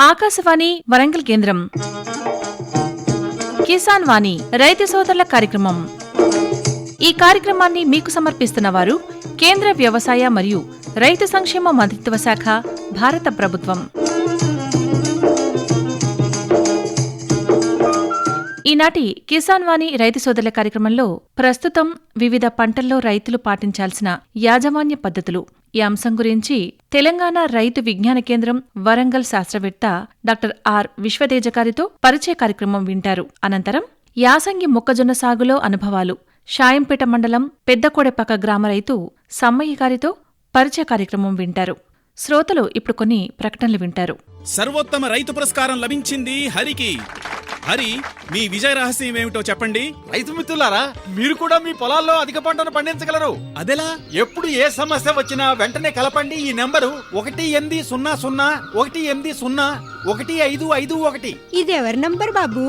ఆకాశవాణి వరంగల్ కేంద్రం కిసాన్ వాణి రైతు సోదరుల కార్యక్రమం. ఈ కార్యక్రమాన్ని మీకు సమర్పిస్తున్న వారు కేంద్ర వ్యవసాయ మరియు రైతు సంక్షేమ మంత్రిత్వ శాఖ, భారత ప్రభుత్వం. ఈనాటి కిసాన్ వాణి రైతు సోదరుల కార్యక్రమంలో ప్రస్తుతం వివిధ పంటల్లో రైతులు పాటించాల్సిన యాజమాన్య పద్ధతులు ఈ అంశం గురించి తెలంగాణ రైతు విజ్ఞాన కేంద్రం వరంగల్ శాస్త్రవేత్త డాక్టర్ ఆర్ విశ్వతేజ గారితో పరిచయ కార్యక్రమం వింటారు. అనంతరం యాసంగి మొక్కజొన్న సాగులో అనుభవాలు షాయంపేట మండలం పెద్దకోడెపక్క గ్రామ రైతు సమ్మయ్య గారితో పరిచయ కార్యక్రమం వింటారు. శ్రోతలు ఇప్పుడు కొన్ని ప్రకటనలు వింటారు. సర్వోత్తమ రైతు పురస్కారం లభించింది హరికి. హరి, మీ విజయ రహస్యం ఏమిటో చెప్పండి. రైతు మిత్రులారా, మీరు కూడా మీ పొలాల్లో అధిక పంటను పండించగలరు. అదెలా? ఎప్పుడు ఏ సమస్య వచ్చినా వెంటనే కలపండి ఈ నెంబరు 1800 ఇది ఎవరి నంబర్ బాబు?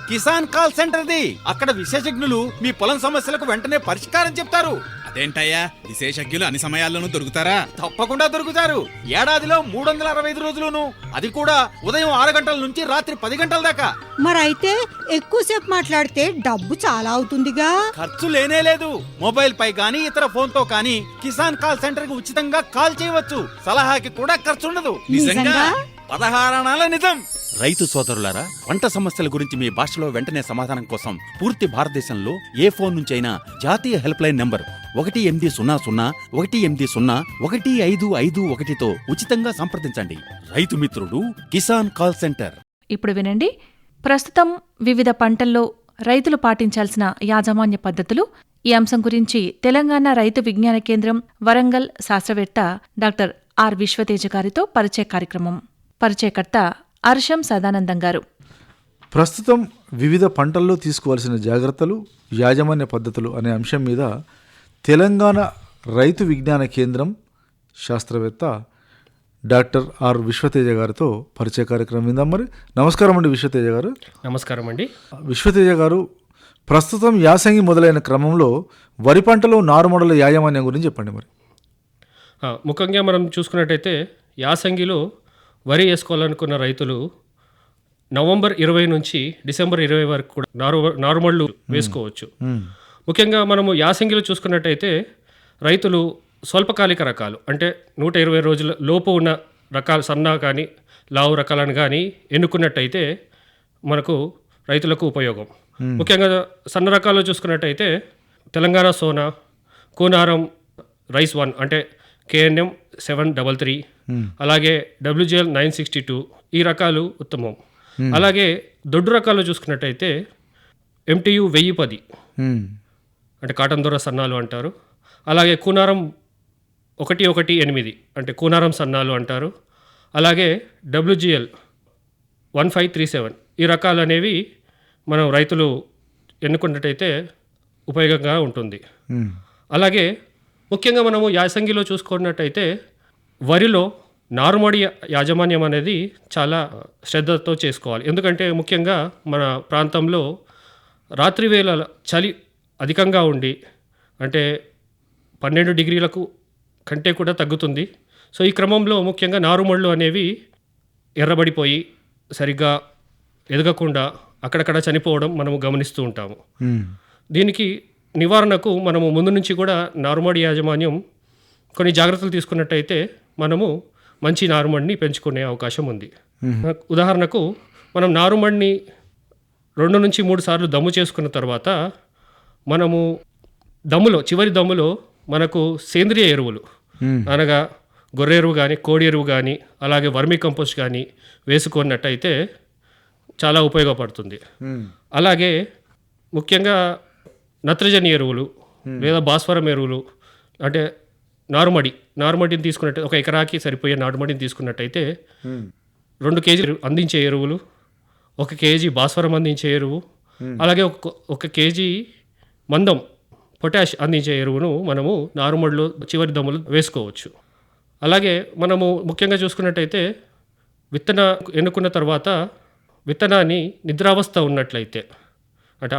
కిసాన్ కాల్ సెంటర్ది. అక్కడ విశేషజ్ఞులు మీ పొలం సమస్యలకు వెంటనే పరిష్కారం చెప్తారు. అదేంటయ్యా, విశేషజ్ఞులు అన్ని సమయాల్లోనూ దొరుకుతారా? తప్పకుండా దొరుకుతారు. ఏడాదిలో 365 రోజులును, అది కూడా ఉదయం 6 గంటల నుంచి రాత్రి 10 గంటల దాకా. మరైతే ఎక్కువసేపు మాట్లాడితే డబ్బు చాలా అవుతుందిగా. ఖర్చు లేనే లేదు. మొబైల్ పై గానీ ఇతర ఫోన్ తో కానీ కిసాన్ కాల్ సెంటర్ కి ఉచితంగా కాల్ చేయవచ్చు. సలహాకి కూడా ఖర్చు ఉండదు. నిజంగా? 16 అణాల నిజం. రైతు సోదరులారా, పంట సమస్యల గురించి మీ భాషలో వెంటనే సమాధానం కోసం పూర్తి భారతదేశంలో ఏ ఫోన్ నుంచైనా జాతీయ హెల్ప్ లైన్ నంబర్ 1800-180-1551తో ఉచితంగా సంప్రదించండి. రైతు మిత్రుడు కిసాన్ కాల్ సెంటర్. ఇప్పుడు వినండి, ప్రస్తుతం వివిధ పంటల్లో రైతులు పాటించాల్సిన యాజమాన్య పద్ధతులు ఈ అంశం గురించి తెలంగాణ రైతు విజ్ఞాన కేంద్రం వరంగల్ శాస్త్రవేత్త డాక్టర్ ఆర్ విశ్వతేజ గారితో పరిచయ కార్యక్రమం. పరిచయకర్త అర్షం సదానందం గారు. ప్రస్తుతం వివిధ పంటల్లో తీసుకోవాల్సిన జాగ్రత్తలు, యాజమాన్య పద్ధతులు అనే అంశం మీద తెలంగాణ రైతు విజ్ఞాన కేంద్రం శాస్త్రవేత్త డాక్టర్ ఆర్ విశ్వతేజ గారితో పరిచయ కార్యక్రమం విందాం. మరి నమస్కారం అండి విశ్వతేజ గారు. నమస్కారం అండి. విశ్వతేజ గారు, ప్రస్తుతం యాసంగి మొదలైన క్రమంలో వరి పంటలో నారుమడుల యాజమాన్యం గురించి చెప్పండి. మరి ముఖ్యంగా మనం చూసుకున్నట్టయితే యాసంగిలో వరి వేసుకోవాలనుకున్న రైతులు నవంబర్ 20 నుంచి డిసెంబర్ 20 వరకు కూడా నారుమళ్ళు వేసుకోవచ్చు. ముఖ్యంగా మనము యాసంగిలో చూసుకున్నట్టయితే రైతులు స్వల్పకాలిక రకాలు, అంటే 120 రోజుల లోపు ఉన్న రకాలు, సన్నా కానీ లావు రకాలను కానీ ఎన్నుకున్నట్టయితే మనకు రైతులకు ఉపయోగం. ముఖ్యంగా సన్న రకాల్లో చూసుకున్నట్టయితే తెలంగాణ సోనా, కూనారం రైస్ 1 అంటే KNM 733, అలాగే WGL 962, ఈ రకాలు ఉత్తమం. అలాగే దొడ్డు రకాలు చూసుకున్నట్టయితే MTU 1010 అంటే కాటన్ దొర సన్నాలు అంటారు. అలాగే కూనారం 118 అంటే కూనారం సన్నాలు అంటారు. అలాగే WGL 1537, ఈ రకాలు అనేవి మనం రైతులు ఎన్నుకున్నట్టయితే ఉపయోగంగా ఉంటుంది. అలాగే ముఖ్యంగా మనము యాసంగిలో చూసుకున్నట్టయితే వరిలో నారుమడి యాజమాన్యం అనేది చాలా శ్రద్ధతో చేసుకోవాలి. ఎందుకంటే ముఖ్యంగా మన ప్రాంతంలో రాత్రి వేళ చలి అధికంగా ఉండి, అంటే 12 డిగ్రీలకు కంటే కూడా తగ్గుతుంది. సో ఈ క్రమంలో ముఖ్యంగా నారుమళ్ళు అనేవి ఎర్రబడిపోయి సరిగ్గా ఎదగకుండా అక్కడక్కడ చనిపోవడం మనము గమనిస్తూ ఉంటాము. దీనికి నివారణకు మనము ముందు నుంచి కూడా నారుమడి యాజమాన్యం కొన్ని జాగ్రత్తలు తీసుకున్నట్టయితే మనము మంచి నారుమడిని పెంచుకునే అవకాశం ఉంది. ఉదాహరణకు మనం నారుమడిని 2 నుంచి 3 సార్లు దమ్ము చేసుకున్న తర్వాత మనము చివరి దమ్ములో మనకు సేంద్రియ ఎరువులు అనగా గొర్రె ఎరువు కానీ, కోడి ఎరువు కానీ, అలాగే వర్మీ కంపోస్ట్ కానీ వేసుకున్నట్టయితే చాలా ఉపయోగపడుతుంది. అలాగే ముఖ్యంగా నత్రజని ఎరువులు లేదా భాస్వరం ఎరువులు, అంటే నారుమడిని తీసుకున్నట్టు 1 ఎకరాకి సరిపోయే నారుమడిని తీసుకున్నట్టయితే 2 కేజీ అందించే ఎరువులు, 1 కేజీ భాస్వరం అందించే ఎరువు, అలాగే 1 కేజీ మందం పొటాష్ అందించే ఎరువును మనము నారుమడిలో చివరి దమ్ములు వేసుకోవచ్చు. అలాగే మనము ముఖ్యంగా చూసుకున్నట్టయితే ఎన్నుకున్న తర్వాత విత్తనాన్ని నిద్రావస్థ ఉన్నట్లయితే, అంటే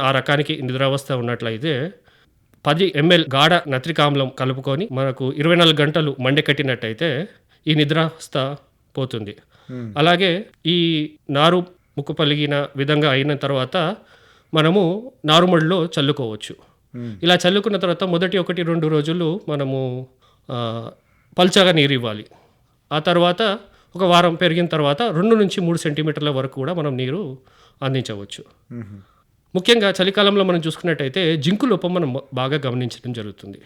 ఆ రకానికి నిద్రావస్థ ఉన్నట్లయితే 10 ml గాఢ నత్రికామ్లం కలుపుకొని మనకు 24 గంటలు మండె కట్టినట్టయితే ఈ నిద్రావస్థ పోతుంది. అలాగే ఈ నారు ముక్కు పలిగిన విధంగా అయిన తర్వాత మనము నారుమడిలో చల్లుకోవచ్చు. ఇలా చల్లుకున్న తర్వాత మొదటి 1-2 రోజులు మనము పల్చగా నీరు ఇవ్వాలి. ఆ తర్వాత ఒక వారం పెరిగిన తర్వాత 2-3 సెంటీమీటర్ల వరకు కూడా మనం నీరు అందించవచ్చు. ముఖ్యంగా చలికాలంలో మనం చూసుకున్నట్టయితే జింకు లోపం మనం బాగా గమనించడం జరుగుతుంది.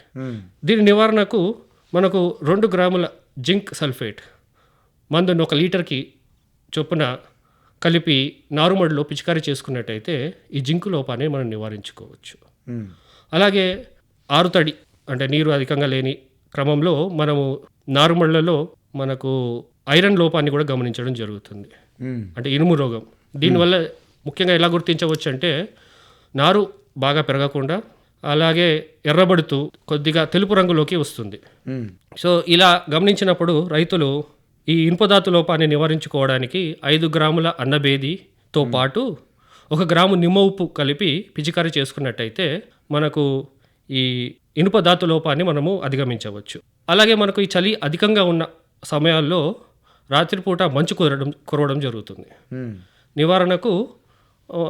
దీని నివారణకు మనకు 2 గ్రాముల జింక్ సల్ఫేట్ మందును 1 లీటర్కి చొప్పున కలిపి నారుమడిలో పిచికారీ చేసుకున్నట్టయితే ఈ జింకు లోపాన్ని మనం నివారించుకోవచ్చు. అలాగే ఆరుతడి అంటే నీరు అధికంగా లేని క్రమంలో మనము నారుమళ్లలో మనకు ఐరన్ లోపాన్ని కూడా గమనించడం జరుగుతుంది. అంటే ఇనుము రోగం. దీనివల్ల ముఖ్యంగా ఎలా గుర్తించవచ్చు అంటే నారు బాగా పెరగకుండా అలాగే ఎర్రబడుతూ కొద్దిగా తెలుపు రంగులోకి వస్తుంది. సో ఇలా గమనించినప్పుడు రైతులు ఈ ఇనుపధాతు లోపాన్ని నివారించుకోవడానికి 5 గ్రాముల అన్నబేదితో పాటు 1 గ్రాము నిమ్మ ఉప్పు కలిపి పిచికారీ చేసుకున్నట్టయితే మనకు ఈ ఇనుపధాతు లోపాన్ని మనము అధిగమించవచ్చు. అలాగే మనకు ఈ చలి అధికంగా ఉన్న సమయాల్లో రాత్రిపూట మంచు కురవడం జరుగుతుంది. నివారణకు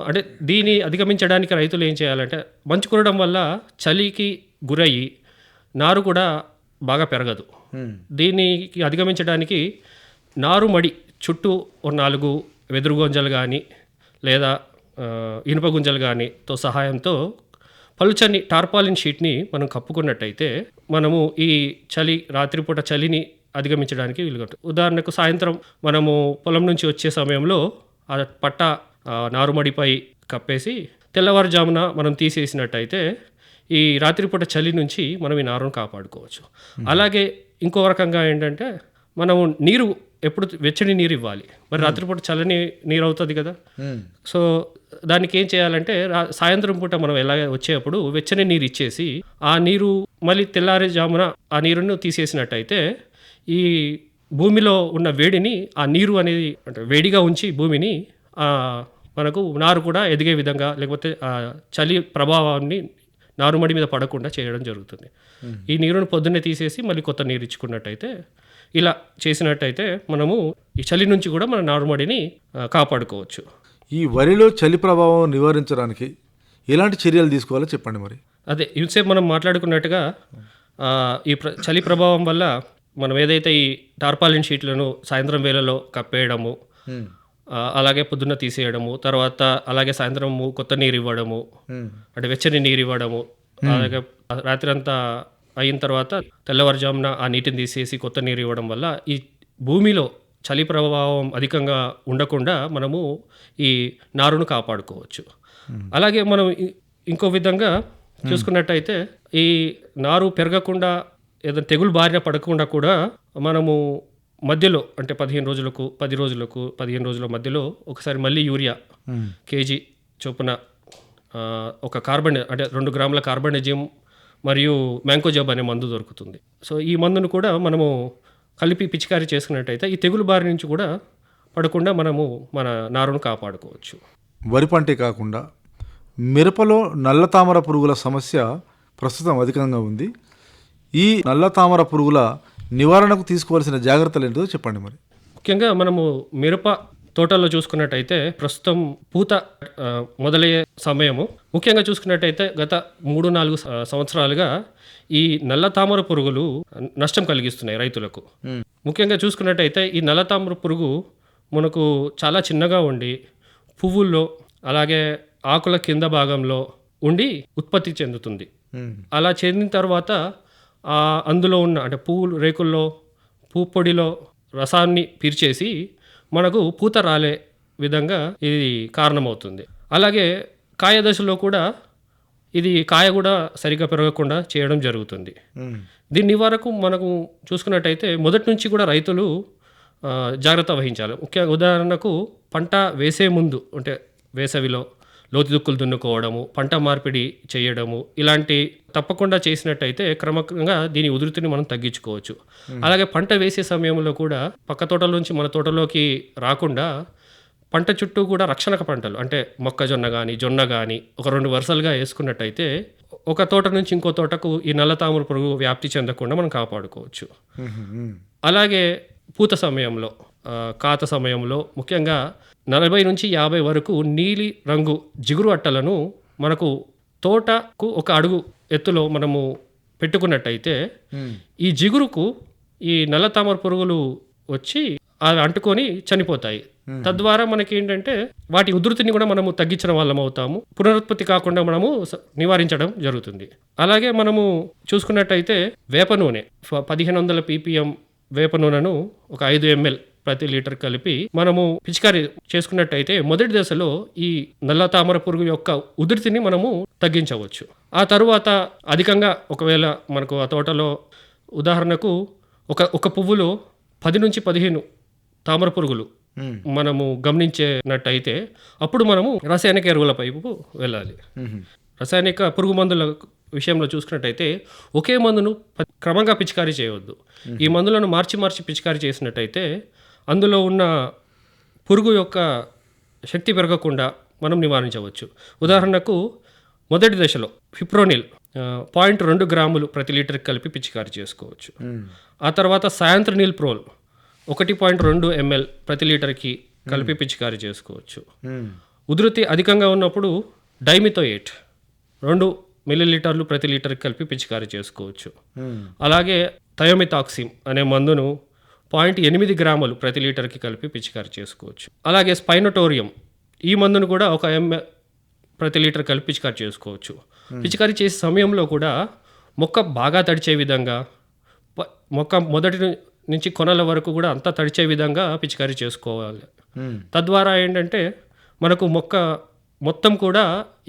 అంటే దీన్ని అధిగమించడానికి రైతులు ఏం చేయాలంటే మంచు కురవడం వల్ల చలికి గురయ్యి నారు కూడా బాగా పెరగదు. దీనికి అధిగమించడానికి నారుమడి చుట్టూ 4 వెదురు గుంజలు కానీ లేదా ఇనుప గుంజలు కానీతో సహాయంతో పలుచని టార్పాలిన్ షీట్ని మనం కప్పుకున్నట్టయితే మనము ఈ రాత్రిపూట చలిని అధిగమించడానికి వీలుగా. ఉదాహరణకు సాయంత్రం మనము పొలం నుంచి వచ్చే సమయంలో ఆ పట్ట నారుమడిపై కప్పేసి తెల్లవారుజామున మనం తీసేసినట్టయితే ఈ రాత్రిపూట చలి నుంచి మనం ఈ నారును కాపాడుకోవచ్చు. అలాగే ఇంకో రకంగా ఏంటంటే మనము నీరు ఎప్పుడు వెచ్చని నీరు ఇవ్వాలి. మరి రాత్రిపూట చల్లని నీరు అవుతుంది కదా. సో దానికి ఏం చేయాలంటే సాయంత్రం పూట మనం ఎలా వచ్చేటప్పుడు వెచ్చని నీరు ఇచ్చేసి ఆ నీరు మళ్ళీ తెల్లారుజామున ఆ నీరును తీసేసినట్టయితే ఈ భూమిలో ఉన్న వేడిని ఆ నీరు అనేది అంటే వేడిగా ఉంచి భూమిని మనకు నారు కూడా ఎదిగే విధంగా లేకపోతే ఆ చలి ప్రభావాన్ని నారుమడి మీద పడకుండా చేయడం జరుగుతుంది. ఈ నీరును పొద్దున్నే తీసేసి మళ్ళీ కొత్త నీరు ఇచ్చుకున్నట్టయితే ఇలా చేసినట్టయితే మనము ఈ చలి నుంచి కూడా మన నారుమడిని కాపాడుకోవచ్చు. ఈ వరిలో చలి ప్రభావం నివారించడానికి ఎలాంటి చర్యలు తీసుకోవాలో చెప్పండి. మరి అదే ఇంతసేపు మనం మాట్లాడుకున్నట్టుగా ఈ చలి ప్రభావం వల్ల మనం ఏదైతే ఈ టార్పాలిన్ షీట్లను సాయంత్రం వేళలో కప్పేయడము, అలాగే పొద్దున్న తీసేయడము, తర్వాత అలాగే సాయంత్రం కొత్త నీరు ఇవ్వడము, అంటే వెచ్చని నీరు ఇవ్వడము, అలాగే రాత్రి అంతా అయిన తర్వాత తెల్లవారుజామున ఆ నీటిని తీసేసి కొత్త నీరు ఇవ్వడం వల్ల ఈ భూమిలో చలి ప్రభావం అధికంగా ఉండకుండా మనము ఈ నారును కాపాడుకోవచ్చు. అలాగే మనం ఇంకో విధంగా చూసుకున్నట్టయితే ఈ నారు పెరగకుండా ఏదైనా తెగులు బారిన పడకుండా కూడా మనము మధ్యలో అంటే 15 రోజులకు 10 రోజులకు 15 రోజుల మధ్యలో ఒకసారి మళ్ళీ యూరియా కేజీ చొప్పున ఒక కార్బన్ అంటే 2 గ్రాముల కార్బనిజం మరియు మ్యాంకోజబ్ అనే మందు దొరుకుతుంది. సో ఈ మందును కూడా మనము కలిపి పిచికారీ చేసుకున్నట్టయితే ఈ తెగులు బారి నుంచి కూడా పడకుండా మనము మన నారును కాపాడుకోవచ్చు. వరి పంటే కాకుండా మిరపలో నల్ల తామర పురుగుల సమస్య ప్రస్తుతం అధికంగా ఉంది. ఈ నల్ల తామర పురుగుల నివారణకు తీసుకోవాల్సిన జాగ్రత్తలు ఏంటో చెప్పండి. మరి ముఖ్యంగా మనము మిరప తోటల్లో చూసుకున్నట్టయితే ప్రస్తుతం పూత మొదలయ్యే సమయము. ముఖ్యంగా చూసుకున్నట్టయితే గత 3-4 సంవత్సరాలుగా ఈ నల్ల తామర పురుగులు నష్టం కలిగిస్తున్నాయి రైతులకు. ముఖ్యంగా చూసుకున్నట్టయితే ఈ నల్ల తామర పురుగు మనకు చాలా చిన్నగా ఉండి పువ్వుల్లో అలాగే ఆకుల కింద భాగంలో ఉండి ఉత్పత్తి చెందుతుంది. అలా చెందిన తర్వాత అందులో ఉన్న అంటే పువ్వులు రేకుల్లో పువ్వు పొడిలో రసాన్ని పీల్చేసి మనకు పూత రాలే విధంగా ఇది కారణమవుతుంది. అలాగే కాయ దశలో కూడా ఇది కాయ కూడా సరిగ్గా పెరగకుండా చేయడం జరుగుతుంది. దీని నివారణకు మనకు చూసుకున్నట్టయితే మొదటి నుంచి కూడా రైతులు జాగ్రత్త వహించాలి. ముఖ్యంగా ఉదాహరణకు పంట వేసే ముందు అంటే వేసవిలో లోతు దుక్కులు దున్నుకోవడము, పంట మార్పిడి చేయడము, ఇలాంటి తప్పకుండా చేసినట్టయితే క్రమంగా దీని ఉధృతిని మనం తగ్గించుకోవచ్చు. అలాగే పంట వేసే సమయంలో కూడా పక్క తోటల నుంచి మన తోటలోకి రాకుండా పంట చుట్టూ కూడా రక్షణక పంటలు అంటే మొక్కజొన్న కానీ జొన్న కానీ ఒక 2 వరుసలుగా వేసుకున్నట్టయితే ఒక తోట నుంచి ఇంకో తోటకు ఈ నల్ల తామర పురుగు వ్యాప్తి చెందకుండా మనం కాపాడుకోవచ్చు. అలాగే పూత సమయంలో కాత సమయంలో ముఖ్యంగా 40 నుంచి 50 వరకు నీలి రంగు జిగురు అట్టలను మనకు తోటకు ఒక అడుగు ఎత్తులో మనము పెట్టుకున్నట్టయితే ఈ జిగురుకు ఈ నల్ల తామర పురుగులు వచ్చి అవి అంటుకొని చనిపోతాయి. తద్వారా మనకి ఏంటంటే వాటి ఉధృతిని కూడా మనము తగ్గించడం వాళ్ళం అవుతాము, పునరుత్పత్తి కాకుండా మనము నివారించడం జరుగుతుంది. అలాగే మనము చూసుకున్నట్టయితే వేప నూనె 1500 ppm వేప నూనెను ఒక 5 ml ప్రతి లీటర్ కలిపి మనము పిచికారీ చేసుకున్నట్టయితే మొదటి దశలో ఈ నల్ల తామర పురుగు యొక్క ఉధృతిని మనము తగ్గించవచ్చు. ఆ తరువాత అధికంగా ఒకవేళ మనకు ఆ తోటలో ఉదాహరణకు ఒక పువ్వులో 10 నుంచి 15 తామర పురుగులు మనము గమనించేనట్టయితే అప్పుడు మనము రసాయనిక ఎరువుల వైపు వెళ్ళాలి. రసాయనిక పురుగు మందుల విషయంలో చూసుకున్నట్టయితే ఒకే మందును క్రమంగా పిచికారీ చేయవద్దు. ఈ మందులను మార్చి పిచికారీ చేసినట్టయితే అందులో ఉన్న పురుగు యొక్క శక్తి పెరగకుండా మనం నివారించవచ్చు. ఉదాహరణకు మొదటి దశలో ఫిప్రోనిల్ 0.2 గ్రాములు ప్రతి లీటర్కి కలిపి పిచికారీ చేసుకోవచ్చు. ఆ తర్వాత సాయంత్రనిల్ ప్రోల్ 1.2 ml ప్రతి లీటర్కి కలిపి పిచికారీ చేసుకోవచ్చు. ఉధృతి అధికంగా ఉన్నప్పుడు డైమిథోయేట్ 2 ml ప్రతి లీటర్కి కలిపి పిచికారీ చేసుకోవచ్చు. అలాగే థయోమిథాక్సిమ్ అనే మందును 0.8 గ్రాములు ప్రతి లీటర్కి కలిపి పిచికారీ చేసుకోవచ్చు. అలాగే స్పైనోటోరియం ఈ మందును కూడా 1 ml ప్రతి లీటర్ కలిపి పిచికారీ చేసుకోవచ్చు. పిచికారీ చేసే సమయంలో కూడా మొక్క బాగా తడిచే విధంగా, మొక్క మొదటి నుంచి కొనల వరకు కూడా అంతా తడిచే విధంగా పిచికారీ చేసుకోవాలి. తద్వారా ఏంటంటే మనకు మొక్క మొత్తం కూడా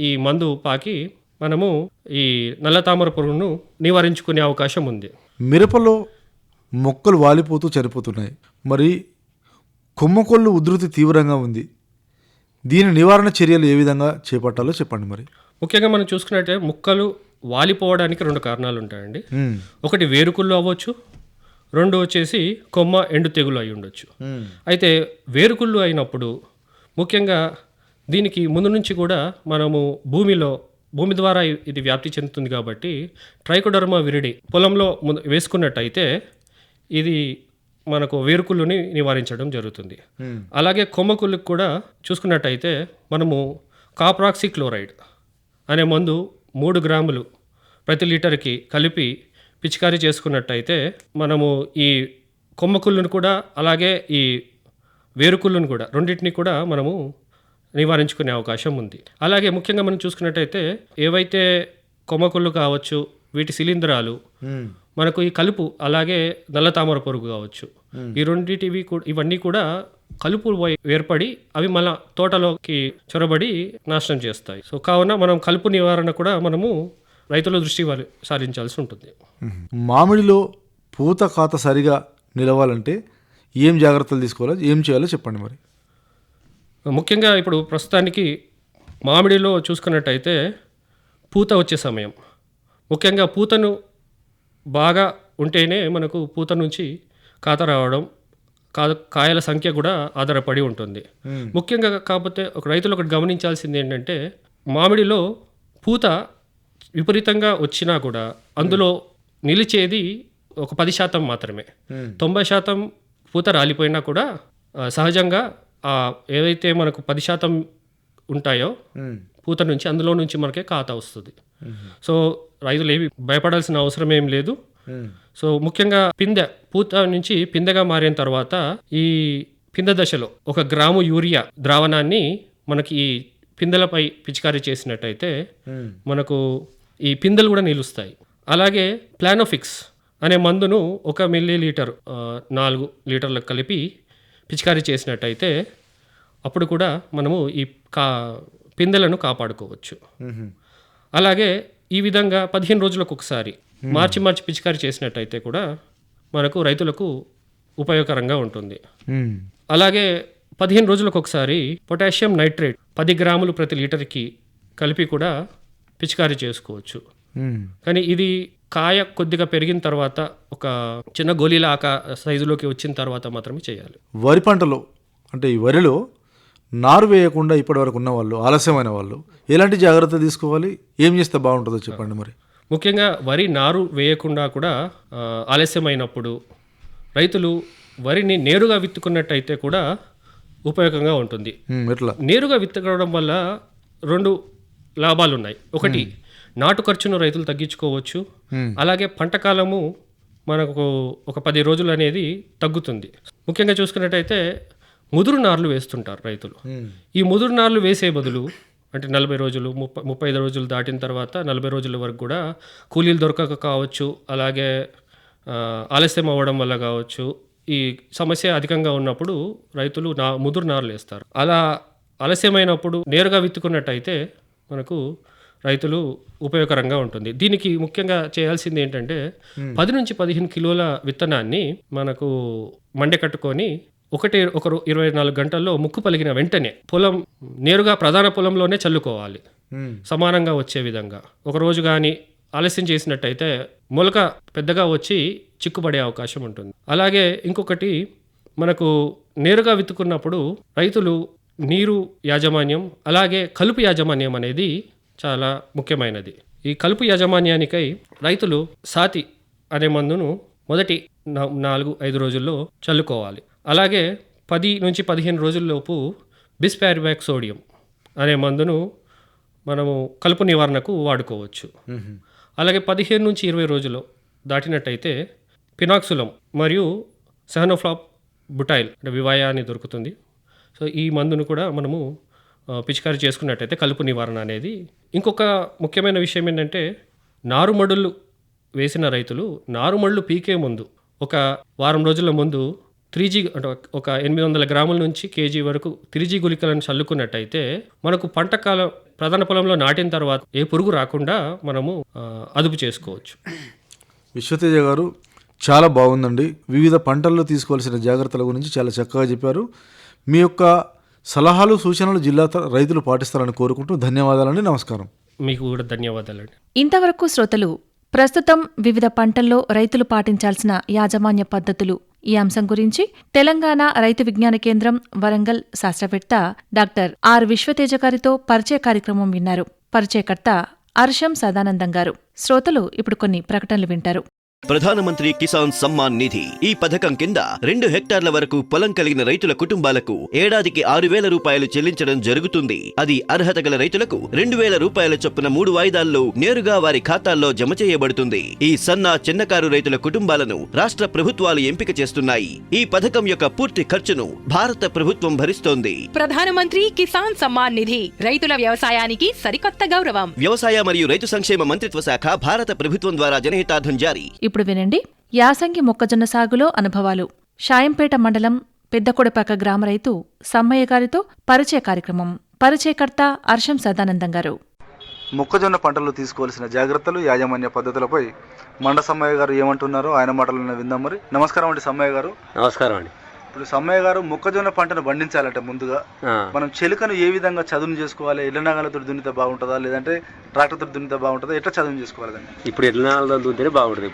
ఈ మందు పాకి మనము ఈ నల్ల తామర పురుగును నివారించుకునే అవకాశం ఉంది. మిరపలో మొక్కలు వాలిపోతూ చనిపోతున్నాయి, మరి కొమ్మకొల్లు ఉధృతి తీవ్రంగా ఉంది. దీని నివారణ చర్యలు ఏ విధంగా చేపట్టాలో చెప్పండి. మరి ముఖ్యంగా మనం చూసుకున్నట్టే మొక్కలు వాలిపోవడానికి 2 కారణాలు ఉంటాయండి. ఒకటి వేరుకుళ్ళు అవ్వచ్చు, 2 వచ్చేసి కొమ్మ ఎండు తెగులు అయి ఉండొచ్చు. అయితే వేరుకుళ్ళు అయినప్పుడు ముఖ్యంగా దీనికి ముందు నుంచి కూడా మనము భూమి ద్వారా ఇది వ్యాప్తి చెందుతుంది కాబట్టి ట్రైకోడర్మా విరిడి పొలంలో వేసుకున్నట్టయితే ఇది మనకు వేరుకుళ్ళుని నివారించడం జరుగుతుంది. అలాగే కొమ్మకుళ్ళకి కూడా చూసుకున్నట్టయితే మనము కాప్రాక్సిక్లోరైడ్ అనే మందు 3 గ్రాములు ప్రతి లీటర్కి కలిపి పిచికారీ చేసుకున్నట్టయితే మనము ఈ కొమ్మకుళ్ళను కూడా అలాగే ఈ వేరుకుళ్ళను కూడా రెండింటిని కూడా మనము నివారించుకునే అవకాశం ఉంది. అలాగే ముఖ్యంగా మనం చూసుకున్నట్టయితే ఏవైతే కొమ్మకుళ్ళు కావచ్చు, వీటి శిలీంధ్రాలు, మనకు ఈ కలుపు, అలాగే నల్ల తామర పురుగు కావచ్చు, ఈ రెండింటివి ఇవన్నీ కూడా కలుపు ఏర్పడి అవి మన తోటలోకి చొరబడి నాశనం చేస్తాయి. సో కావున మనం కలుపు నివారణ కూడా మనము రైతుల దృష్టి సారించాల్సి ఉంటుంది. మామిడిలో పూత కాత సరిగా నిలవాలంటే ఏం జాగ్రత్తలు తీసుకోవాలో, ఏం చేయాలో చెప్పండి. మరి ముఖ్యంగా ఇప్పుడు ప్రస్తుతానికి మామిడిలో చూసుకున్నట్టయితే పూత వచ్చే సమయం, ముఖ్యంగా పూతను బాగా ఉంటేనే మనకు పూత నుంచి కాత రావడం, కాయల సంఖ్య కూడా ఆధారపడి ఉంటుంది. ముఖ్యంగా కాకపోతే రైతులు ఒకటి గమనించాల్సింది ఏంటంటే మామిడిలో పూత విపరీతంగా వచ్చినా కూడా అందులో నిలిచేది ఒక 10% మాత్రమే. 90% పూత రాలిపోయినా కూడా సహజంగా ఏదైతే మనకు 10% ఉంటాయో పూత నుంచి, అందులో నుంచి మనకే కాత వస్తుంది. సో రైతులు ఏమి భయపడాల్సిన అవసరం ఏం లేదు. సో ముఖ్యంగా పూత నుంచి పిందెగా మారిన తర్వాత ఈ పిందె దశలో 1 గ్రాము యూరియా ద్రావణాన్ని మనకి ఈ పిందెలపై పిచికారీ చేసినట్టయితే మనకు ఈ పిందెలు కూడా నిలుస్తాయి. అలాగే ప్లానోఫిక్స్ అనే మందును 1 మిల్లీలీటర్ 4 లీటర్లకు కలిపి పిచికారీ చేసినట్టయితే అప్పుడు కూడా మనము ఈ పిందెలను కాపాడుకోవచ్చు. అలాగే ఈ విధంగా 15 రోజులకు ఒకసారి మార్చి పిచికారీ చేసినట్టయితే కూడా మనకు రైతులకు ఉపయోగకరంగా ఉంటుంది. అలాగే 15 రోజులకు ఒకసారి పొటాషియం నైట్రేట్ 10 గ్రాములు ప్రతి లీటర్కి కలిపి కూడా పిచికారీ చేసుకోవచ్చు. కానీ ఇది కాయ కొద్దిగా పెరిగిన తర్వాత, ఒక చిన్న గోళీల సైజులోకి వచ్చిన తర్వాత మాత్రమే చేయాలి. వరి పంటలో అంటే ఈ వరిలో నారు వేయకుండా ఇప్పటివరకు ఉన్న వాళ్ళు, ఆలస్యమైన వాళ్ళు ఎలాంటి జాగ్రత్త తీసుకోవాలి, ఏం చేస్తే బాగుంటుందో చెప్పండి. మరి ముఖ్యంగా వరి నారు వేయకుండా కూడా ఆలస్యమైనప్పుడు రైతులు వరిని నేరుగా విత్తుకున్నట్టయితే కూడా ఉపయోగంగా ఉంటుంది. ఎట్లా? నేరుగా విత్తుకోవడం వల్ల 2 లాభాలు ఉన్నాయి. ఒకటి, నాటు ఖర్చును రైతులు తగ్గించుకోవచ్చు. అలాగే పంట కాలము మనకు ఒక 10 రోజులు అనేది తగ్గుతుంది. ముఖ్యంగా చూసుకున్నట్టయితే ముదురు నార్లు వేస్తుంటారు రైతులు. ఈ ముదురు నార్లు వేసే బదులు అంటే 40 రోజులు 35 రోజులు దాటిన తర్వాత 40 రోజుల వరకు కూడా కూలీలు దొరకక కావచ్చు, అలాగే ఆలస్యం అవ్వడం వల్ల కావచ్చు, ఈ సమస్య అధికంగా ఉన్నప్పుడు రైతులు ముదురు నార్లు వేస్తారు. అలా ఆలస్యమైనప్పుడు నేరుగా విత్తుకున్నట్టయితే మనకు రైతులు ఉపయోగకరంగా ఉంటుంది. దీనికి ముఖ్యంగా చేయాల్సింది ఏంటంటే 10 నుంచి 15 కిలోల విత్తనాన్ని మనకు మండే కట్టుకొని ఒక 24 గంటల్లో ముక్కు పలిగిన వెంటనే పొలం నేరుగా ప్రధాన పొలంలోనే చల్లుకోవాలి, సమానంగా వచ్చే విధంగా. ఒక రోజు కానీ ఆలస్యం చేసినట్టయితే మొలక పెద్దగా వచ్చి చిక్కుపడే అవకాశం ఉంటుంది. అలాగే ఇంకొకటి, మనకు నేరుగా విత్తుకున్నప్పుడు రైతులు నీరు యాజమాన్యం అలాగే కలుపు యాజమాన్యం అనేది చాలా ముఖ్యమైనది. ఈ కలుపు యాజమాన్యానికై రైతులు సాతి అనే మందును మొదటి 4-5 రోజుల్లో చల్లుకోవాలి. అలాగే 10 నుంచి 15 రోజుల్లోపు బిస్పారిబాక్ సోడియం అనే మందును మనము కలుపు నివారణకు వాడుకోవచ్చు. అలాగే 15 నుంచి 20 రోజులు దాటినట్టయితే పినాక్సులం మరియు సెహనోఫ్లాప్ బుటైల్ అంటే వివాయా అని దొరుకుతుంది. సో ఈ మందును కూడా మనము పిచికారీ చేసుకున్నట్టయితే కలుపు నివారణ అనేది. ఇంకొక ముఖ్యమైన విషయం ఏంటంటే, నారుమడులు వేసిన రైతులు నారుమడులు పీకే ముందు ఒక వారం రోజుల ముందు 3G అంటే ఒక 800 గ్రాముల నుంచి కేజీ వరకు 3G గుళికలను చల్లుకున్నట్టయితే మనకు పంట కాలం ప్రధాన పొలంలో నాటిన తర్వాత ఏ పురుగు రాకుండా మనము అదుపు చేసుకోవచ్చు. విశ్వతేజ గారు, చాలా బాగుందండి. వివిధ పంటల్లో తీసుకోవాల్సిన జాగ్రత్తల గురించి చాలా చక్కగా చెప్పారు. మీ యొక్క సలహాలు సూచనలు జిల్లా రైతులు పాటిస్తారని కోరుకుంటూ ధన్యవాదాలండి. నమస్కారం. మీకు కూడా ధన్యవాదాలండి. ఇంతవరకు శ్రోతలు ప్రస్తుతం వివిధ పంటల్లో రైతులు పాటించాల్సిన యాజమాన్య పద్ధతులు ఈ అంశం గురించి తెలంగాణ రైతు విజ్ఞాన కేంద్రం వరంగల్ శాస్త్రవేత్త డాక్టర్ ఆర్ విశ్వతేజ గారితో పరిచయ కార్యక్రమం విన్నారు. పరిచయకర్త అర్షం సదానందం గారు. శ్రోతలు ఇప్పుడు కొన్ని ప్రకటనలు వింటారు. ప్రధానమంత్రి కిసాన్ సమ్మాన్ నిధి ఈ పథకం కింద 2 హెక్టార్ల వరకు పొలం కలిగిన రైతుల కుటుంబాలకు ఏడాదికి 6,000 రూపాయలు చెల్లించడం జరుగుతుంది. అది అర్హత గల రైతులకు 2,000 రూపాయల చొప్పున 3 వాయిదాల్లో నేరుగా వారి ఖాతాల్లో జమ చేయబడుతుంది. ఈ సన్న చిన్నకారు రైతుల కుటుంబాలను రాష్ట్ర ప్రభుత్వాలు ఎంపిక చేస్తున్నాయి. ఈ పథకం యొక్క పూర్తి ఖర్చును భారత ప్రభుత్వం భరిస్తోంది. ప్రధానమంత్రి కిసాన్ సమ్మాన్ నిధి రైతుల వ్యవసాయానికి సరికొత్త గౌరవం. వ్యవసాయ మరియు రైతు సంక్షేమ మంత్రిత్వ శాఖ, భారత ప్రభుత్వం ద్వారా జనహితార్థం జారీ. ఇప్పుడు వినండి, యాసంగి మొక్కజొన్న సాగులో అనుభవాలు. షాయంపేట మండలం పెద్దకొడపాక గ్రామ రైతు సమ్మయ్య గారితో పరిచయ కార్యక్రమం. పరిచయకర్త అర్షం సదానందం గారు. మొక్కజొన్న పంటల్లో తీసుకోవాల్సిన జాగ్రత్తలు, యాజమాన్య పద్ధతులపై మండ సమ్మయ్య గారు ఏమంటున్నారో ఆయన మాటలను విందాం. మరి నమస్కారం అండి సమ్మయ్య గారు. నమస్కారం అండి. ఇప్పుడు సమ్మయ్య గారు, మొక్కజొన్న పంటను పండించాలంటే ముందుగా మనం చెలుకను ఏ విధంగా చదును చేసుకోవాలి? ఎడ్ల నాగలతో దున్నితే బాగుంటుందా, లేదంటే ట్రాక్టర్తో దున్నితే బాగుంటుందా? ఎట్లా చదును చేసుకోవాలి దాన్ని? ఇప్పుడు ఎడ్ల నాగలతో దున్నితేనే బాగుంటుంది.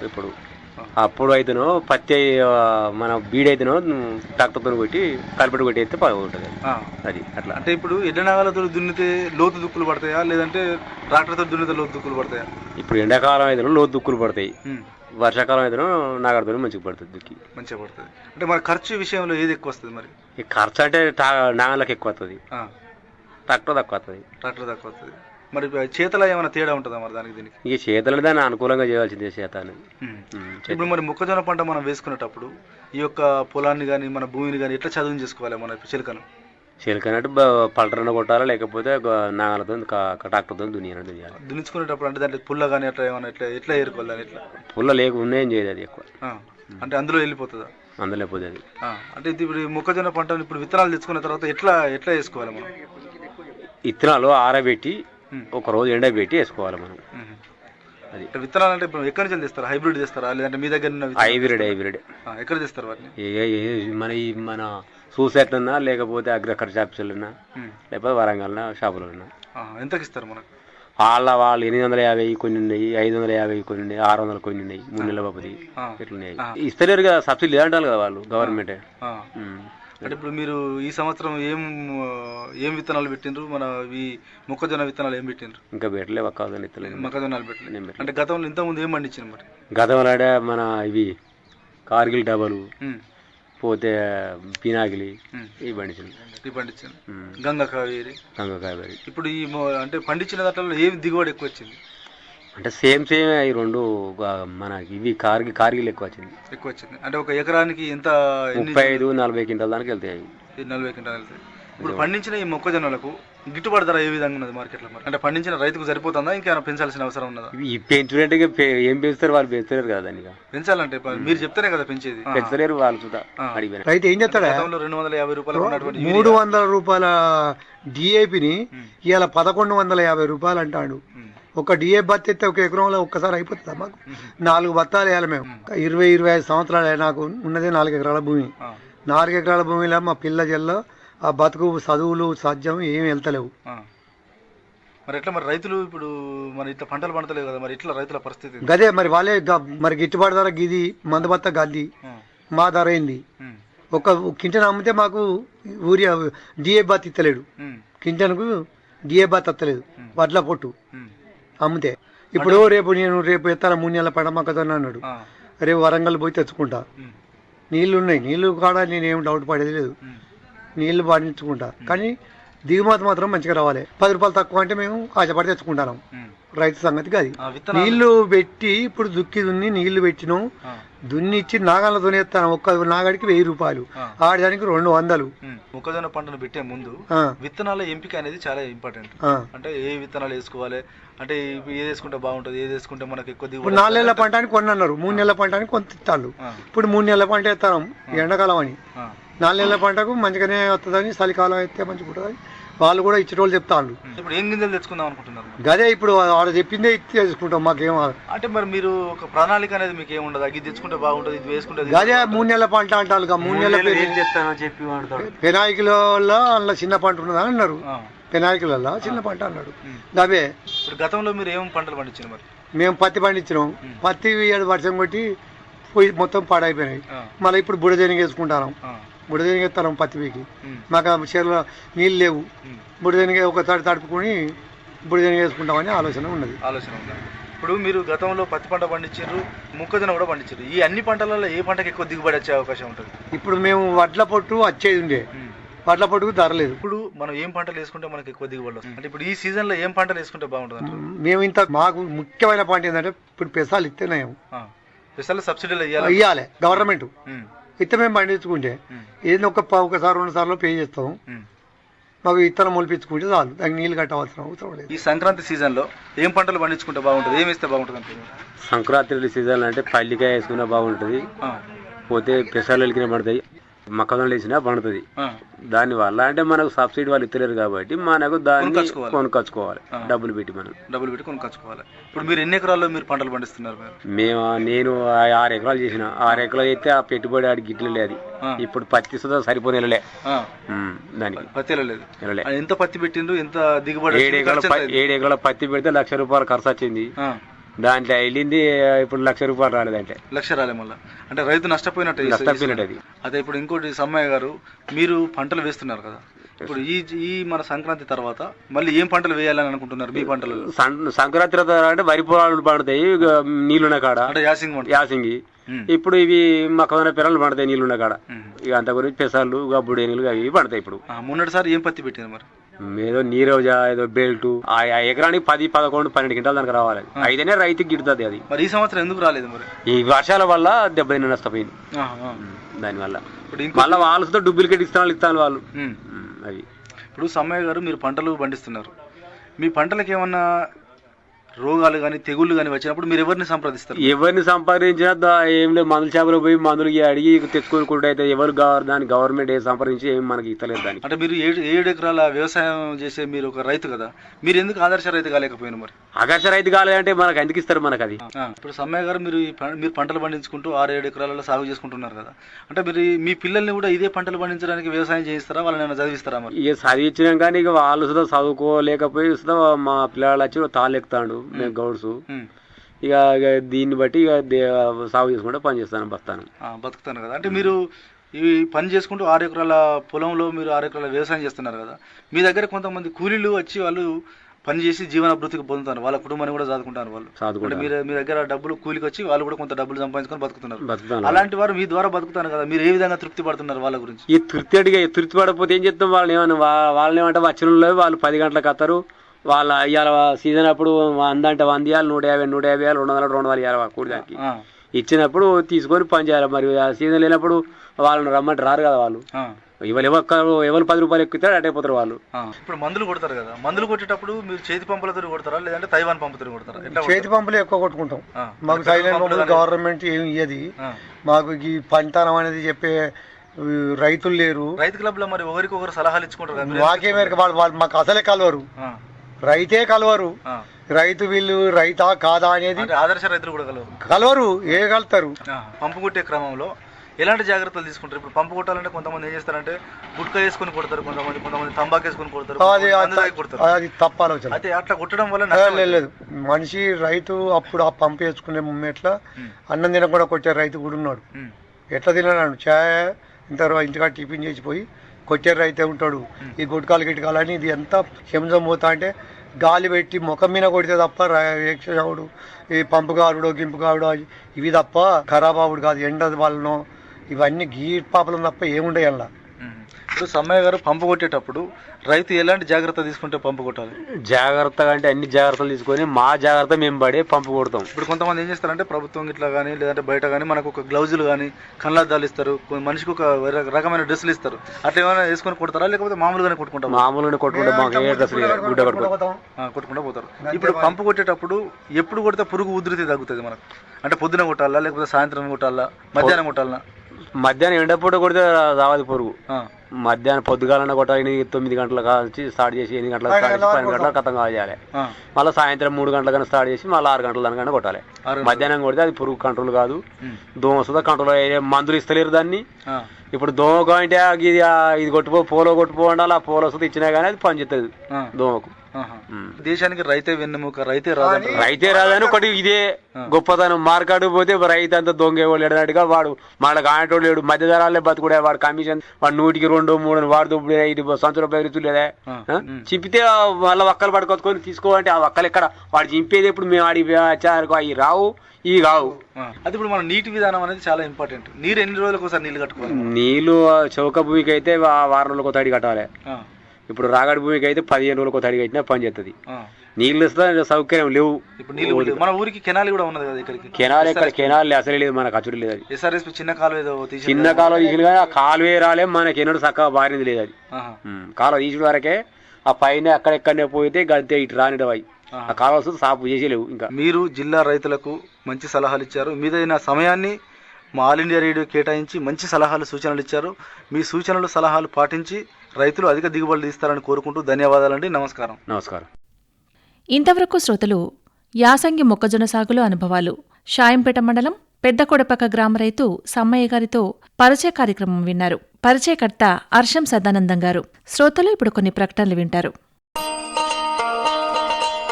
ఇప్పుడు అప్పుడు అయితేనో పత్తి మన బీడ్ అయితేనో ట్రాక్టర్తో కొట్టి కలిపెట్టు కొట్టి అయితే బాగుంటుంది. అది అట్లా. అంటే ఇప్పుడు ఎడ్ల నాగలతో దున్నితే లోతు దుక్కులు పడతాయా, లేదంటే ట్రాక్టర్తో దున్నితే లోతు దుక్కులు పడతాయా? ఇప్పుడు ఎండాకాలం అయితేనో లోతు దుక్కులు పడతాయి, వర్షాకాలం అయితేనో నాగలతో మంచిగా పడుతుంది, దుక్కి మంచిగా పడుతుంది. అంటే మన ఖర్చు విషయంలో ఏది ఎక్కువ వస్తుంది? మరి ఈ ఖర్చు అంటే నాగలకు ఎక్కువ వస్తుంది, ట్రాక్టర్ తక్కువ వస్తుంది. ట్రాక్టర్ తక్కువ వస్తుంది. మరి చేతలో ఏమైనా తేడా ఉంటుందా మరి దానికి దీనికి? ఇక చేతలు దాన్ని అనుకూలంగా చేయాల్సిందే చేతాన్ని. ఇప్పుడు మరి మొక్కజొన్న పంట మనం వేసుకునేటప్పుడు ఈ యొక్క పొలాన్ని కానీ మన భూమిని కానీ ఎట్లా చదువు చేసుకోవాలి? మన చిలుకను చిలకనట్టు పల్టరన్న కొట్టాలా, లేకపోతే నాగలతో ట్రాక్టర్తో దున్నియాలి. దున్నించుకునేటప్పుడు అంటే దాంట్లో పుల్ల కానీ అట్లా ఏమైనా ఎట్లా ఏరుకోవాలి దాన్ని? ఎట్లా పుల్ల లేకుండా ఏం చేయదు అది ఎక్కువ, అంటే అందులో వెళ్ళిపోతుందా? అందులో పోతుంది అది. అంటే ఇప్పుడు మొక్కజొన్న పంటను ఇప్పుడు విత్తనాలు తెచ్చుకున్న తర్వాత ఎట్లా వేసుకోవాలి మనం? విత్తనాలు ఆరబెట్టి ఒక రోజు ఎండబెట్టి వేసుకోవాలి మనం. అది విత్తనాలు అంటే ఇప్పుడు ఎక్కడి నుంచి తెస్తారా? హైబ్రిడ్ తెస్తారా, లేదంటే మీ దగ్గర హైబ్రిడ్ ఎక్కడ తెస్తారు వాటిని? మన సూసెట్లన్నా, లేకపోతే అగ్రికల్చర్ షాప్స్లన్నా, లేకపోతే వరంగల్ షాపులన్నా. ఎంతకి ఇస్తారు మనకు? వాళ్ళు 850 కొన్ని ఉన్నాయి, 550 కొన్ని ఉన్నాయి, 600 కొన్ని ఉన్నాయి, 3 నెలల బాబుది ఇట్లున్నాయి. ఇస్తలేరు కదా, సబ్సిడీ లేదంటారు కదా వాళ్ళు, గవర్నమెంటే. అంటే ఇప్పుడు మీరు ఈ సంవత్సరం ఏం విత్తనాలు పెట్టిండ్రు? మన ఈ మొక్కజొన్న విత్తనాలు ఏం పెట్టిండ్రు? ఇంకా పెట్టలే, మొక్కజొన్నలు పెట్టలేదు. అంటే గతంలో ఇంతకుముందు ఏం పండించారు మరి? గతంలో మన ఇవి కార్గిల్ డబలు పోతే పినాకిలి ఇవి పండించింది. గంగా కావేరి. ఇప్పుడు ఈ అంటే పండించిన దాంట్లో ఏమి దిగుబడి ఎక్కువ వచ్చింది? అంటే సేమ్ ఈ రెండు మనకి ఇవి కార్గిల్ ఎక్కువ వచ్చింది. అంటే ఒక ఎకరానికి ఎంత? 35-40 క్వింటాల దానికి వెళ్తాయి. 40 క్వింటాలు వెళ్తాయి. ఇప్పుడు పండించిన ఈ మొక్కజొన్నలకు గిట్టుబాటు ధర ఏ విధంగా ఉన్నది మార్కెట్లో? అంటే పండించిన రైతుకు సరిపోతుందా, ఇంకేమైనా పెంచాల్సిన అవసరం ఉన్నదా? ఈ పెంచుకుంటే ఏం పెంచుతారు, వాళ్ళు పెంచలేరు కదా. దాన్ని పెంచాలంటే మీరు చెప్తేనే కదా పెంచేది. పెంచలేరు వాళ్ళు చూద్దా అడిగిపోయినా. రైతు ఏం చేస్తాడు? 250 రూపాయలు 300 రూపాయల డిఏపిని ఇవాళ 1150 రూపాయలు అంటాడు. ఒక డిఏ బత్త ఎత్తే ఒక ఎకరంలో ఒక్కసారి అయిపోతుందా? మాకు 4 బత్తాలు వేయాలి మేము. 20-25 సంవత్సరాలు నాకు ఉన్నదే 4 ఎకరాల భూమి. 4 ఎకరాల భూమిలో మా పిల్ల జల్లో ఆ బతుకు చదువులు సాధ్యం ఏమి వెళ్తలేవు. మరి ఎట్లా మరి రైతులు ఇప్పుడు మరి ఇట్లా పంటలు పండతలేవు కదా, మరి ఇట్లా రైతుల పరిస్థితి గదే. మరి వాళ్ళే మరి గిట్టుబాటు ధర గిది మందబత్త గద్ది మా ధర అయింది. ఒక కింటన్ అమ్మితే మాకు ఊరియా డిఏ బాత్ ఇస్తలేడు. కింటన్కు డిఏ బాత్ ఇస్తలేదు వడ్ల పొట్టు అమ్మితే. ఇప్పుడు రేపు ఎత్తాను 3 నెలల పంట మొక్కజొన్న అన్నాడు. రేపు వరంగల్ పోయి తెచ్చుకుంటా. నీళ్లు ఉన్నాయి, నీళ్లు కాడ నేనేం డౌట్ పడేది లేదు. నీళ్లు పండించుకుంటా, కానీ దిగుమతి మాత్రం మంచిగా రావాలి. 10 రూపాయలు తక్కువ అంటే మేము ఆశపడి తెచ్చుకుంటాం. రైతు సంగతికి అది. నీళ్లు పెట్టి ఇప్పుడు దున్ని నీళ్లు పెట్టినాం, దున్నిచ్చి నాగాలతో ఎత్తాను. ఒక్క నాగడికి 1000 రూపాయలు, ఆడదానికి 200. మొక్కజొన్న పంటను పెట్టే ముందు విత్తనాల ఎంపిక అనేది చాలా ఇంపార్టెంట్. అంటే ఏ విత్తనాలు వేసుకోవాలి, అంటే ఏది వేసుకుంటే బాగుంటుంది, ఏది వేసుకుంటే మనకి ఎక్కువ దిగుబడి. 4 నెలల పంట అని కొన్ని అన్నారు, 3 నెలల పంట అని కొంత ఇస్తాను. ఇప్పుడు 3 నెలల పంట ఎత్తాం ఎండాకాలం అని. 4 నెలల పంటకు మంచిగానే వస్తుందని, చలికాలం అయితే మంచిగా ఉంటుందని వాళ్ళు కూడా ఇచ్చేటోళ్ళు చెప్తాను. ఇప్పుడు ఏం గింజలు తెచ్చుకుందాం అనుకుంటున్నారు? గదే ఇప్పుడు వాడు చెప్పిందే ఇచ్చి తెచ్చుకుంటాం. మాకేం అంటే మరి మీరు ఒక ప్రణాళిక అనేది మీకు ఏముండదు, ఇది తెచ్చుకుంటే బాగుంటుంది, ఇది వేసుకుంటే? గదే 3 నెలల పంట అంటారు. 3 నెలల పెనాయికిలో అందులో చిన్న పంట ఉన్నదని అన్నారు. పెనాయికిలలో చిన్న పంట అన్నాడు. గవే ఇప్పుడు గతంలో మీరు ఏం పంటలు పండించారు? మరి మేము పత్తి పండించినాం. పత్తి వర్షం కొట్టి పోయి మొత్తం పాడైపోయినాయి. మళ్ళీ ఇప్పుడు బుడదేనికి వేసుకుంటాం. బుడదేనికి ఎత్తాం పత్తి పీకి. మాకు చెరువులో నీళ్ళు లేవు. బుడదేనికి ఒకసారి తడుపుకొని బుడదేనికి వేసుకుంటామని ఆలోచన ఉన్నది. ఇప్పుడు మీరు గతంలో పత్తి పంట పండించారు, మొక్కజొన్న కూడా పండించారు. ఈ అన్ని పంటలలో ఏ పంటకి ఎక్కువ దిగుబడి వచ్చే అవకాశం ఉంటుంది? ఇప్పుడు మేము వడ్ల పొట్టు వచ్చేది ఉండే, వడ్ల పొట్టుకు ధర లేదు. ఇప్పుడు మనం ఏం పంటలు వేసుకుంటే మనకి ఎక్కువ దిగుబడి వస్తుంది? అంటే ఇప్పుడు ఈ సీజన్ లో ఏం పంటలు వేసుకుంటే బాగుంటుంది? మేము మాకు ముఖ్యమైన పంట ఏంటంటే ఇప్పుడు పెసాలు ఇస్తేనేమో. పెసాలు సబ్సిడీలు ఇవ్వాలి గవర్నమెంట్ ఇస్తే మేము పండించుకుంటే ఏదో ఒకసారి 2 సార్లు పే చేస్తాం. మాకు విత్తనం మొలిపించుకుంటే చాలు, దానికి నీళ్ళు కట్టవలసిన అవసరం లేదు. ఈ సంక్రాంతి సీజన్ లో ఏం పంటలు పండించుకుంటే బాగుంటుంది, ఏమి ఇస్తే బాగుంటుంది అంటే? సంక్రాంతి సీజన్ అంటే పల్లికాయ వేసుకున్నా బాగుంటుంది, పోతే పెసాలు వెలికినా పడతాయి, మొక్కజొన్నలు వేసినా పండుతుంది. దానివల్ల అంటే మనకు సబ్సిడీ వాళ్ళు ఇస్తలేరు కాబట్టి మనకు దాన్ని కొనుక్కొచ్చుకోవాలి, డబ్బులు పెట్టి కొనుక్కొచ్చుకోవాలి. ఇప్పుడు మీరు ఎన్ని ఎకరాల్లో మీరు పంటలు పండిస్తున్నారు? నేను 6 ఎకరాలు చేసిన. 6 ఎకరాలు అయితే ఆ పెట్టుబడి ఆడికి గిట్లలే. అది ఇప్పుడు పత్తి సుధా సరిపోని వెళ్ళలే దానికి. పత్తి వెళ్ళలేదు. ఎంత పత్తి పెట్టిండ్రు, ఎంత దిగుబడి? 7 ఎకరాల పత్తి పెడితే 1,00,000 రూపాయలు ఖర్చు వచ్చింది. దాంట్లో వెళ్ళింది ఇప్పుడు 1,00,000 రూపాయలు రాలేదు. అంటే 1,00,000 రాలే. మళ్ళీ అంటే రైతు నష్టపోయినట్టు. అది అదే ఇప్పుడు ఇంకోటి సమ్మయ్య గారు, మీరు పంటలు వేస్తున్నారు కదా, ఇప్పుడు ఈ మన సంక్రాంతి తర్వాత మళ్ళీ ఏం పంటలు వేయాలని అనుకుంటున్నారు? మీ పంటలు సంక్రాంతి అంటే వరి పొలాలు పండుతాయి నీళ్ళున్న కాడ, అంటే యాసింగి. ఇప్పుడు ఇవి మొక్కజొన్న పిల్లలు పండుతాయి నీళ్ళున్న కాడ. ఇక అంత గురించి పెసాలు, బుడేనీలు అవి పండుతాయి. ఇప్పుడు మొన్నటిసారి ఏం పత్తి పెట్టింది మరి? ఏదో నీరోజా, ఏదో బెల్ట్. ఆ ఎకరానికి 10, 11, 12 క్వింటాలు దానికి రావాలి. అయితేనే రైతుకి గిడుతుంది. అది మరి ఈ సంవత్సరం ఎందుకు రాలేదు? మరి ఈ వర్షాల వల్ల దెబ్బతిన్న నష్టపోయింది. దానివల్ల మళ్ళీ వాళ్ళతో డూప్లికేట్ ఇస్తాను వాళ్ళు. అవి ఇప్పుడు సమ్మయ్య గారు, మీరు పంటలు పండిస్తున్నారు, మీ పంటలకు ఏమన్నా రోగాలు కానీ తెగుళ్ళు కానీ వచ్చినప్పుడు మీరు ఎవరిని సంప్రదిస్తారు? ఎవరిని సంప్రదించినా ఏం లేదు, మందుల చేపలు పోయి మందులు అడిగి తెచ్చుకోనుకుంటే అయితే ఎవరు దాని గవర్నమెంట్ ఏ సంప్రదించి ఏం మనకి ఇస్తలేదు. దానికి అంటే మీరు 7 ఎకరాల వ్యవసాయం చేసే మీరు ఒక రైతు కదా, మీరు ఎందుకు ఆదర్శ రైతు కాలేకపోయినా? మరి ఆదర్శ రైతు కాలేదంటే మనకు ఎందుకు ఇస్తారు మనకు అది? ఇప్పుడు సమ్మయ్య గారు, మీరు పంటలు పండించుకుంటూ 6-7 ఎకరాలలో సాగు చేసుకుంటున్నారు కదా, అంటే మీరు మీ పిల్లల్ని కూడా ఇదే పంటలు పండించడానికి వ్యవసాయం చేయిస్తారా, వాళ్ళని ఏమైనా చదివిస్తారా? మరి ఇక చదివించినాం కానీ ఇక వాళ్ళు సుధా చదువుకోలేకపోయి సుధా మా పిల్లలు వచ్చి తాళ్ళు ఎక్కుతాడు, మేము గౌడ్స్. ఇక దీన్ని బట్టి ఇక సాగు చేసుకుంటే పని చేస్తాను, బతుకుతాను కదా. అంటే మీరు ఈ పని చేసుకుంటూ 6 ఎకరాల పొలంలో మీరు 6 ఎకరాల వ్యవసాయం చేస్తున్నారు కదా, మీ దగ్గర కొంతమంది కూలీలు వచ్చి వాళ్ళు పని చేసి జీవనాభివృద్ధికి పొందుతారు, వాళ్ళ కుటుంబాన్ని కూడా చదువుకుంటారు వాళ్ళు. అంటే మీ దగ్గర డబ్బులు కూలికి వచ్చి వాళ్ళు కూడా కొంత డబ్బులు సంపాదించుకొని బతుకుతున్నారు. అలాంటి వారు మీ ద్వారా బతుకుతారు కదా, మీరు ఏ విధంగా తృప్తి పడుతున్నారు వాళ్ళ గురించి? ఈ తృప్తి పడకపోతే ఏం చెప్తాం, వాళ్ళని ఏమంటే వచ్చిన వాళ్ళు 10 గంటలకు వస్తారు. వాళ్ళ ఇవాళ సీజన్ అప్పుడు 100 అంటే 100 ఇవ్వాలి, 150 200 200 ఇవ్వాలి కూడిదానికి ఇచ్చినప్పుడు తీసుకొని పని చేయాలి. మరి ఆ సీజన్ లేనప్పుడు వాళ్ళని రమ్మంటే రారు కదా వాళ్ళు. ఎవరు 10 రూపాయలు ఎక్కుతారు అటైపోతారు వాళ్ళు. ఇప్పుడు మందులు కొడతారు కదా, మందులు కొట్టేటప్పుడు మీరు చేతి పంపులతో కొడతారా లేదంటే తైవాన్ పంపుతో కొడతారా? చేతి పంపులు ఎక్కువ కొట్టుకుంటాం. మాకు సైలెంట్ పంపులు గవర్నమెంట్ ఏమి ఇయ్యది. మాకు ఈ పంటనం అనేది చెప్పే రైతులు లేరు. రైతు క్లబ్ లో మరి ఒకరికొకరు సలహాలు ఇచ్చుకుంటారు. మాకేమేరకు వాళ్ళు మాకు అసలే కలవరు, రైతే కలవరు. రైతు వీళ్ళు రైతా కాదా అనేది ఆదర్శ రైతులు కూడా కలవరు. ఏ కలుతారు? పంపు కొట్టే క్రమంలో ఎలాంటి జాగ్రత్తలు తీసుకుంటారు? ఇప్పుడు పంపు కొట్టాలంటే కొంతమంది ఏం చేస్తారంటే గుట్కా వేసుకుని కొడతారు, కొంతమంది తంబాకు వేసుకుని కొడతారు, అది తప్ప ఆలోచన. అయితే అట్లా కొట్టడం వల్ల లేదు. మనిషి రైతు అప్పుడు ఆ పంపు వేసుకునే ముమ్మేట్లా అన్నం తినకుండా కొట్టే రైతు కూడా ఉన్నాడు. ఎట్లా తిన్నాడు? చాయ్ ఇంతగా టిఫిన్ చేసిపోయి కొట్టే రైతే ఉంటాడు. ఈ గుట్కాలు గిట్కాలని ఇది ఎంత హింసం పోతా అంటే గాలి పెట్టి ముఖం మీద కొడితే తప్ప రేక్షవుడు ఈ పంపు కావుడు గింపు కావుడు ఇవి తప్ప ఖరాబ్ అవుడు కాదు. ఎండ వాళ్ళను ఇవన్నీ గీ పాపలు తప్ప ఏముండే అలా. ఇప్పుడు సమ్మయ్య గారు పంపు కొట్టేటప్పుడు రైతు ఎలాంటి జాగ్రత్త తీసుకుంటే పంపు కొట్టాలి? జాగ్రత్తగా అంటే అన్ని జాగ్రత్తలు తీసుకొని మా జాగ్రత్త మేము పడే పంపు కొడతాం. ఇప్పుడు కొంతమంది ఏం చేస్తారంటే ప్రభుత్వం ఇట్లా కానీ లేదంటే బయట కానీ మనకు ఒక గ్లౌజులు కానీ కళ్ళద్దాలు ఇస్తారు, మనిషికి ఒక రకమైన డ్రెస్సులు ఇస్తారు. అట్లా ఏమైనా వేసుకొని కొడతారా లేకపోతే మామూలుగానే కొట్టుకుంటారు? మామూలుగానే కొట్టుకుంటే కొట్టుకుంటూ పోతారు. ఇప్పుడు పంపు కొట్టేటప్పుడు ఎప్పుడు కొడితే పురుగు ఉధృతి తగ్గుతుంది మనకు? అంటే పొద్దున కొట్టాలా లేకపోతే సాయంత్రం కొట్టాలా, మధ్యాహ్నం కొట్టాలా? మధ్యాహ్నం ఎండపూట కొడితే రావాలి పురుగు. మధ్యాహ్నం పొద్దుగాలన్నా కొట్టాలి. 9 గంటలకు కాల్చి స్టార్ట్ చేసి 8 గంటలకు 10 గంటలకు కథం కావాలి. మళ్ళీ సాయంత్రం 3 గంటలకన్నా స్టార్ట్ చేసి మళ్ళీ 6 గంటల దానికన్నా కొట్టాలి. మధ్యాహ్నం కొడితే అది పురుగు కంట్రోల్ కాదు, దోమ సుధా కంట్రోల్ అయ్యే. మందులు ఇస్తలేరు దాన్ని. ఇప్పుడు దోమకు అంటే ఇది కొట్టుపో పోలో కొట్టుపో ఉండాలి. ఆ పోలో సుధా ఇచ్చినా కానీ అది పనిచేస్తుంది దోమకు. దేశానికి రైతే వెన్నెముక, రైతే రాదని ఒకటి ఇదే గొప్పతనం. మార్కెట్ పోతే రైతు అంతా దొంగేవాళ్ళు ఎడనట్టుగా వాడు వాళ్ళకి ఆటోడు లేడు, మధ్య ధరాలే బతుకుడే. వాడు కమిషన్ వాడు 100కి 2 3 వాడు దొబ్బుడే. ఇది సంచుల బెదిరితులు లేదా చింపితే వాళ్ళ ఒక్కలు పడుకొచ్చుకొని తీసుకోవాలంటే ఆ ఒక్కలు ఎక్కడ వాడు చింపేది. ఇప్పుడు మేము ఆడి అవి రావు ఈ కావు. అది ఇప్పుడు మన నీటి విధానం అనేది చాలా ఇంపార్టెంట్. నీరు ఎన్ని రోజులకు ఒకసారి నీళ్ళు కట్టుకోవాలి? నీళ్లు చౌక భూమికి అయితే 6 రోజులకు ఒక తడి కట్టాలి. ఇప్పుడు రాగడి భూమికి అయితే 15 రోజులకు తడి కట్టినా పని చేస్తుంది. నీళ్ళు ఇస్తే సౌకర్యం లేవు. ఇప్పుడు మన ఊరికి కెనాల్ కూడా ఉన్నది కదా, ఇక్కడికి కెనాల్ ఎక్కడ? కెనాల్ అసలే లేదు, మనకు అచ్చుడు లేదు. అది ఎస్ఆర్ఎస్ చిన్న కాలువ తీసిన కానీ ఆ కాలువే రాలే, మనకి ఎన్నడూ చక్కగా బారింది లేదు. అది కాలువ తీసుడు వరకే. ఆ పైన అక్కడెక్కడనే పోయితే గడితే ఇటు రానిడు అవి ఆ కాలువ సాపు చేసేలేవు. ఇంకా మీరు జిల్లా రైతులకు మంచి సలహాలు ఇచ్చారు. మీదైన సమయాన్ని మా ఆల్ ఇండియా రేడియో కేటాయించి మంచి సలహాలు సూచనలు ఇచ్చారు. మీ సూచనలు సలహాలు పాటించి రైతులు అధిక దిగుబడులు తీస్తారని కోరుకుంటూ ధన్యవాదాలండి. నమస్కారం. నమస్కారం. ఇంతవరకు శ్రోతలు యాసంగి మొక్కజొన్న సాగులో అనుభవాలు, షాయంపేట మండలం పెద్దకొడపక గ్రామ రైతు సమ్మయ్య గారితో పరిచయ కార్యక్రమం విన్నారు. పరిచయకర్త అర్షం సదానందం గారు. శ్రోతలు ఇప్పుడు కొన్ని ప్రకటనలు వింటారు.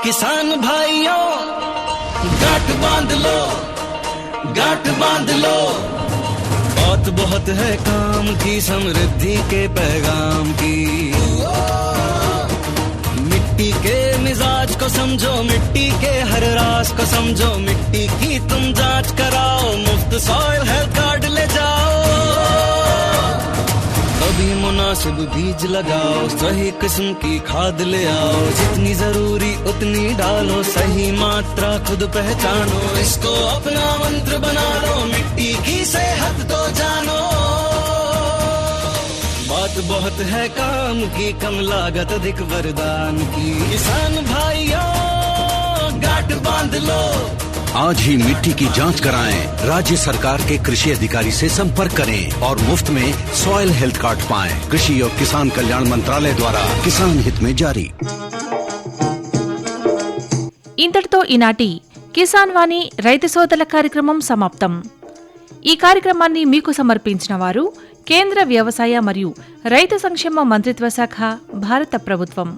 కిసాన్ భాయియో గాట్ బాంధ్ లో, गांठ बांध लो, बात बहुत है काम की, समृद्धि के पैगाम की। मिट्टी के मिजाज को समझो, मिट्टी के हर राज को समझो, मिट्टी की तुम जांच कराओ, मुफ्त सॉइल हेल्थ कार्ड ले जाओ। कभी मुनासिब बीज लगाओ, सही किस्म की खाद ले आओ, जितनी जरूरी उतनी डालो, सही मात्रा खुद पहचानो, इसको अपना मंत्र बना लो, मिट्टी की सेहत तो जानो। बात बहुत है काम की, कम लागत अधिक वरदान की, किसान भाइयों गांठ बांध लो। आज ही मिट्टी की जांच कराएं, राज्य सरकार के कृषि अधिकारी से संपर्क करें और मुफ्त में सॉइल हेल्थ कार्ड पाएं। कृषि और किसान कल्याण मंत्रालय द्वारा किसान हित में जारी। ఇంతటితో ఈనాటి కిసాన్ వాణి రైతు సోదరుల కార్యక్రమం సమాప్తం. ఈ కార్యక్రమాన్ని మీకు సమర్పించిన వారు కేంద్ర వ్యవసాయ మరియు రైతు సంక్షేమ మంత్రిత్వ శాఖ, భారత ప్రభుత్వం.